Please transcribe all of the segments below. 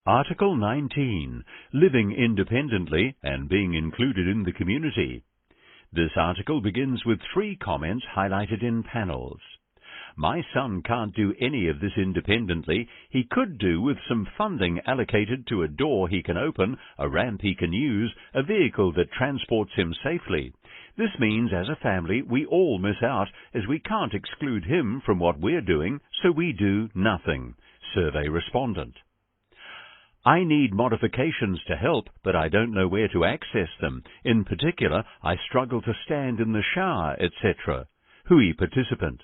Article 19, Living Independently and Being Included in the Community. This article begins with 3 comments highlighted in panels. My son can't do any of this independently. He could do with some funding allocated to a door he can open, a ramp he can use, a vehicle that transports him safely. This means as a family we all miss out as we can't exclude him from what we're doing, so we do nothing. Survey respondent. I need modifications to help, but I don't know where to access them. In particular, I struggle to stand in the shower, etc. Hui participant.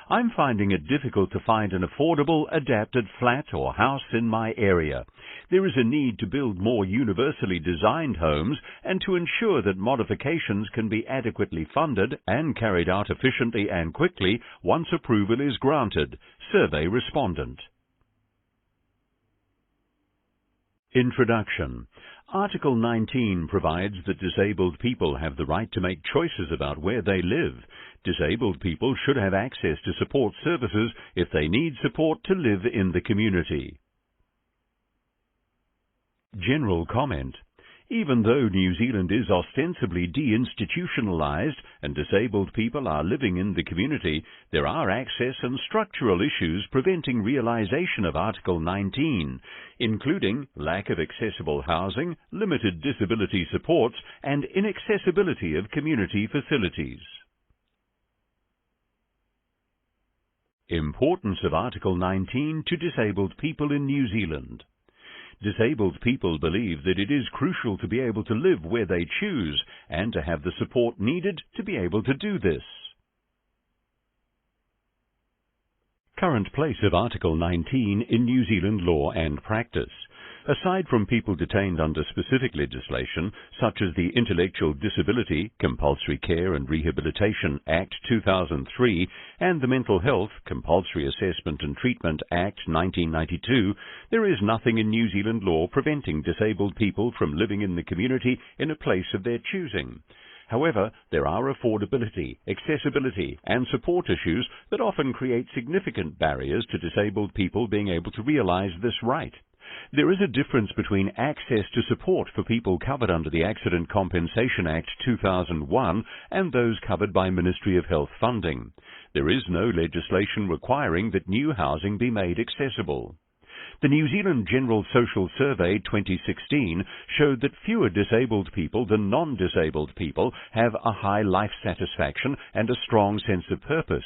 I'm finding it difficult to find an affordable, adapted flat or house in my area. There is a need to build more universally designed homes and to ensure that modifications can be adequately funded and carried out efficiently and quickly once approval is granted. Survey respondent. Introduction. Article 19 provides that disabled people have the right to make choices about where they live. Disabled people should have access to support services if they need support to live in the community. General comment. Even though New Zealand is ostensibly deinstitutionalized and disabled people are living in the community, there are access and structural issues preventing realization of Article 19, including lack of accessible housing, limited disability supports, and inaccessibility of community facilities. Importance of Article 19 to disabled people in New Zealand. Disabled people believe that it is crucial to be able to live where they choose and to have the support needed to be able to do this. Current place of Article 19 in New Zealand law and practice. Aside from people detained under specific legislation, such as the Intellectual Disability, Compulsory Care and Rehabilitation Act 2003 and the Mental Health, Compulsory Assessment and Treatment Act 1992, there is nothing in New Zealand law preventing disabled people from living in the community in a place of their choosing. However, there are affordability, accessibility and support issues that often create significant barriers to disabled people being able to realize this right. There is a difference between access to support for people covered under the Accident Compensation Act 2001 and those covered by Ministry of Health funding. There is no legislation requiring that new housing be made accessible. The New Zealand General Social Survey 2016 showed that fewer disabled people than non-disabled people have a high life satisfaction and a strong sense of purpose.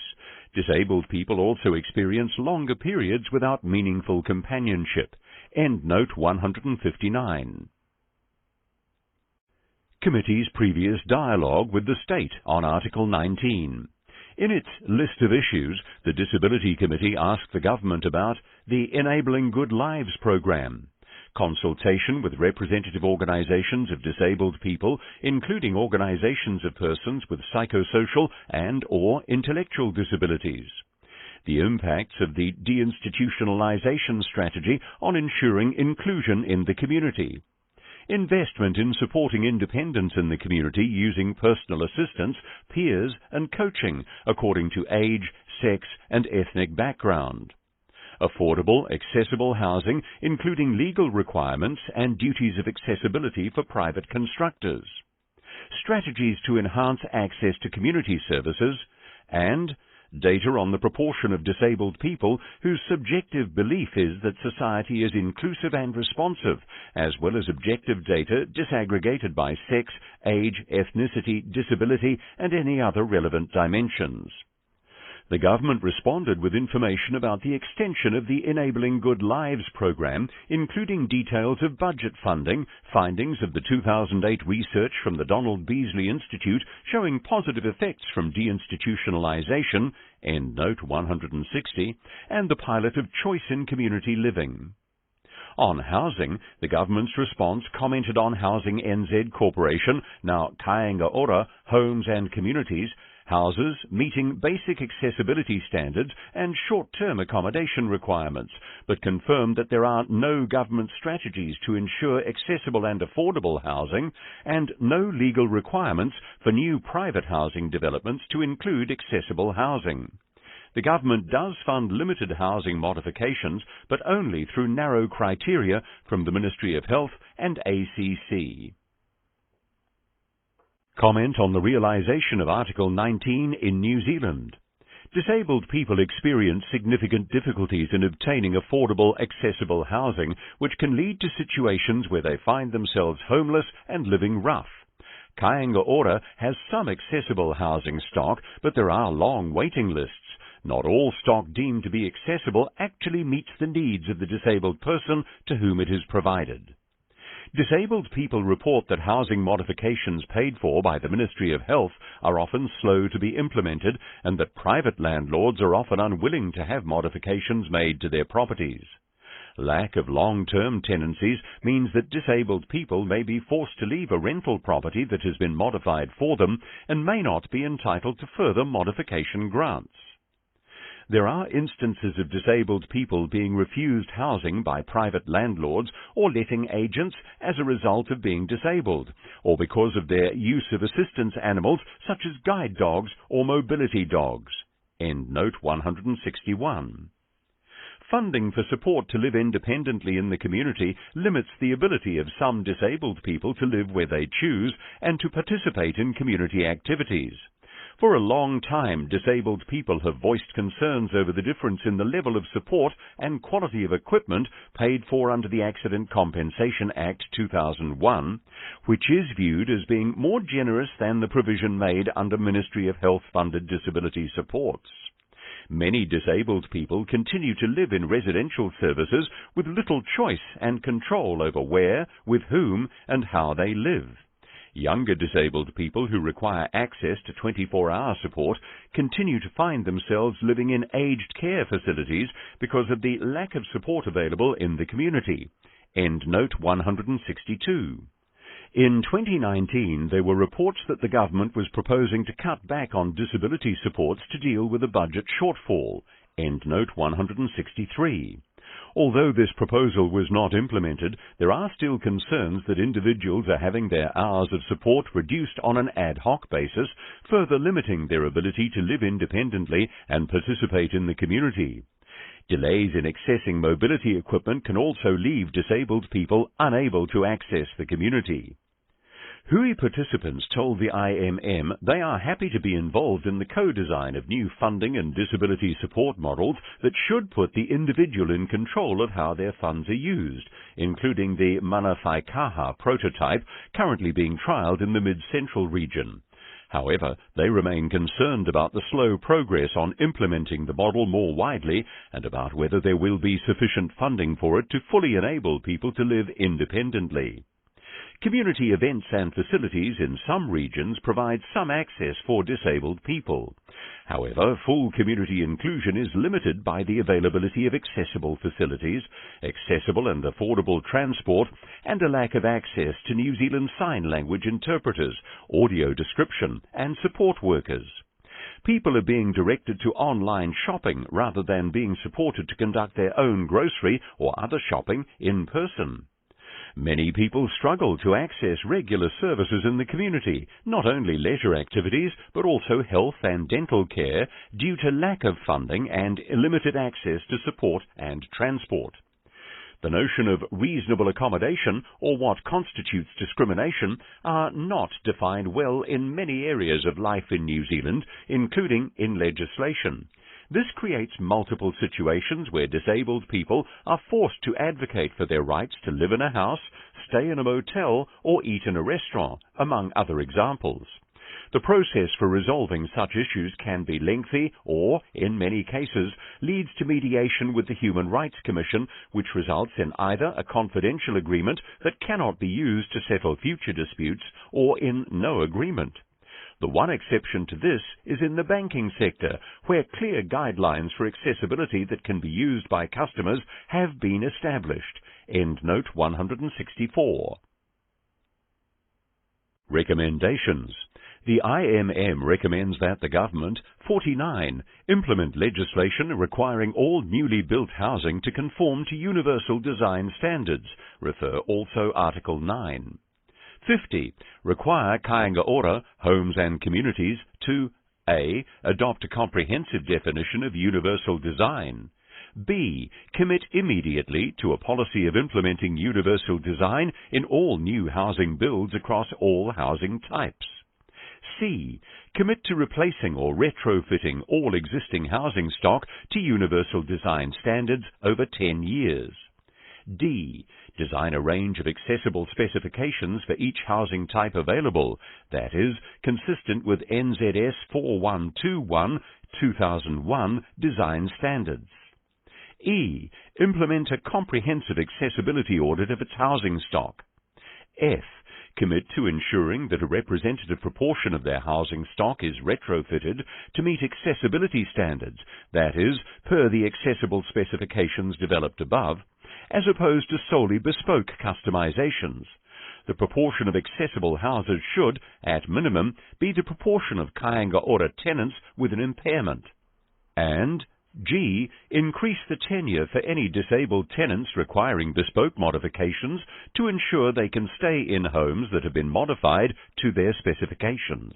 Disabled people also experience longer periods without meaningful companionship. Endnote 159. Committee's previous dialogue with the State on Article 19. In its list of issues, the Disability Committee asked the Government about the Enabling Good Lives program, consultation with representative organisations of disabled people, including organisations of persons with psychosocial and/or intellectual disabilities, the impacts of the deinstitutionalisation strategy on ensuring inclusion in the community, investment in supporting independence in the community using personal assistance, peers and coaching according to age, sex and ethnic background, affordable, accessible housing including legal requirements and duties of accessibility for private constructors, strategies to enhance access to community services, and data on the proportion of disabled people whose subjective belief is that society is inclusive and responsive, as well as objective data disaggregated by sex, age, ethnicity, disability, and any other relevant dimensions. The Government responded with information about the extension of the Enabling Good Lives program, including details of budget funding, findings of the 2008 research from the Donald Beasley Institute showing positive effects from deinstitutionalisation, Endnote 160, and the pilot of Choice in Community Living. On housing, the Government's response commented on Housing NZ Corporation, now Kāinga Ora, Homes and Communities, houses meeting basic accessibility standards and short-term accommodation requirements, but confirmed that there are no government strategies to ensure accessible and affordable housing and no legal requirements for new private housing developments to include accessible housing. The government does fund limited housing modifications, but only through narrow criteria from the Ministry of Health and ACC. Comment on the realisation of Article 19 in New Zealand. Disabled people experience significant difficulties in obtaining affordable, accessible housing, which can lead to situations where they find themselves homeless and living rough. Kāinga Ora has some accessible housing stock, but there are long waiting lists. Not all stock deemed to be accessible actually meets the needs of the disabled person to whom it is provided. Disabled people report that housing modifications paid for by the Ministry of Health are often slow to be implemented, and that private landlords are often unwilling to have modifications made to their properties. Lack of long-term tenancies means that disabled people may be forced to leave a rental property that has been modified for them and may not be entitled to further modification grants. There are instances of disabled people being refused housing by private landlords or letting agents as a result of being disabled, or because of their use of assistance animals such as guide dogs or mobility dogs. End note 161. Funding for support to live independently in the community limits the ability of some disabled people to live where they choose and to participate in community activities. For a long time, disabled people have voiced concerns over the difference in the level of support and quality of equipment paid for under the Accident Compensation Act 2001, which is viewed as being more generous than the provision made under Ministry of Health-funded disability supports. Many disabled people continue to live in residential services with little choice and control over where, with whom, and how they live. Younger disabled people who require access to 24-hour support continue to find themselves living in aged care facilities because of the lack of support available in the community. End note 162. In 2019, there were reports that the government was proposing to cut back on disability supports to deal with a budget shortfall. End note 163. Although this proposal was not implemented, there are still concerns that individuals are having their hours of support reduced on an ad hoc basis, further limiting their ability to live independently and participate in the community. Delays in accessing mobility equipment can also leave disabled people unable to access the community. Hui participants told the IMM they are happy to be involved in the co-design of new funding and disability support models that should put the individual in control of how their funds are used, including the Mana Whaikaha prototype currently being trialled in the mid-central region. However, they remain concerned about the slow progress on implementing the model more widely and about whether there will be sufficient funding for it to fully enable people to live independently. Community events and facilities in some regions provide some access for disabled people. However, full community inclusion is limited by the availability of accessible facilities, accessible and affordable transport, and a lack of access to New Zealand Sign Language interpreters, audio description, and support workers. People are being directed to online shopping rather than being supported to conduct their own grocery or other shopping in person. Many people struggle to access regular services in the community, not only leisure activities, but also health and dental care, due to lack of funding and limited access to support and transport. The notion of reasonable accommodation, or what constitutes discrimination, are not defined well in many areas of life in New Zealand, including in legislation. This creates multiple situations where disabled people are forced to advocate for their rights to live in a house, stay in a motel, or eat in a restaurant, among other examples. The process for resolving such issues can be lengthy or, in many cases, leads to mediation with the Human Rights Commission, which results in either a confidential agreement that cannot be used to settle future disputes or in no agreement. The one exception to this is in the banking sector, where clear guidelines for accessibility that can be used by customers have been established. End note 164. Recommendations. The IMM recommends that the government, 49, implement legislation requiring all newly built housing to conform to universal design standards. Refer also Article 9. 50. Require Kāinga Ora, homes and communities, to A. Adopt a comprehensive definition of universal design. B. Commit immediately to a policy of implementing universal design in all new housing builds across all housing types. C. Commit to replacing or retrofitting all existing housing stock to universal design standards over 10 years. D. Design a range of accessible specifications for each housing type available, that is, consistent with NZS 4121/2001 design standards. E. Implement a comprehensive accessibility audit of its housing stock. F. Commit to ensuring that a representative proportion of their housing stock is retrofitted to meet accessibility standards, that is, per the accessible specifications developed above, as opposed to solely bespoke customizations. The proportion of accessible houses should, at minimum, be the proportion of Kāinga Ora tenants with an impairment. And G. Increase the tenure for any disabled tenants requiring bespoke modifications to ensure they can stay in homes that have been modified to their specifications.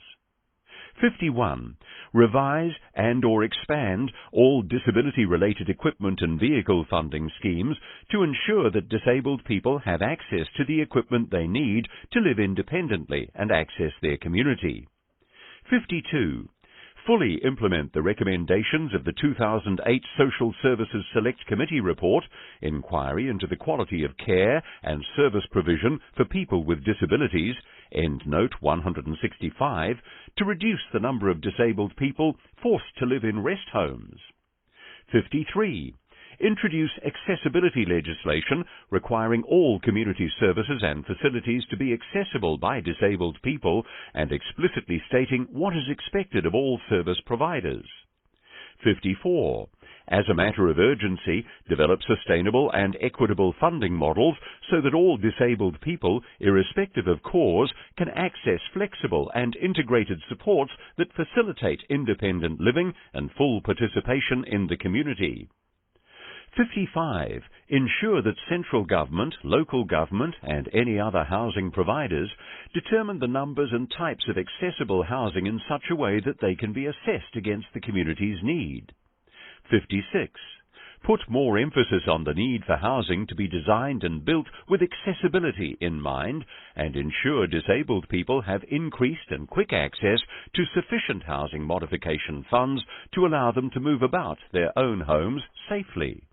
51. Revise and/or expand all disability-related equipment and vehicle funding schemes to ensure that disabled people have access to the equipment they need to live independently and access their community. 52. Fully implement the recommendations of the 2008 Social Services Select Committee report, Inquiry into the Quality of Care and Service Provision for People with Disabilities, Endnote 165, to reduce the number of disabled people forced to live in rest homes. 53. Introduce accessibility legislation requiring all community services and facilities to be accessible by disabled people and explicitly stating what is expected of all service providers. 54. As a matter of urgency, develop sustainable and equitable funding models so that all disabled people, irrespective of cause, can access flexible and integrated supports that facilitate independent living and full participation in the community. 55. Ensure that central government, local government and any other housing providers determine the numbers and types of accessible housing in such a way that they can be assessed against the community's need. 56. Put more emphasis on the need for housing to be designed and built with accessibility in mind and ensure disabled people have increased and quick access to sufficient housing modification funds to allow them to move about their own homes safely.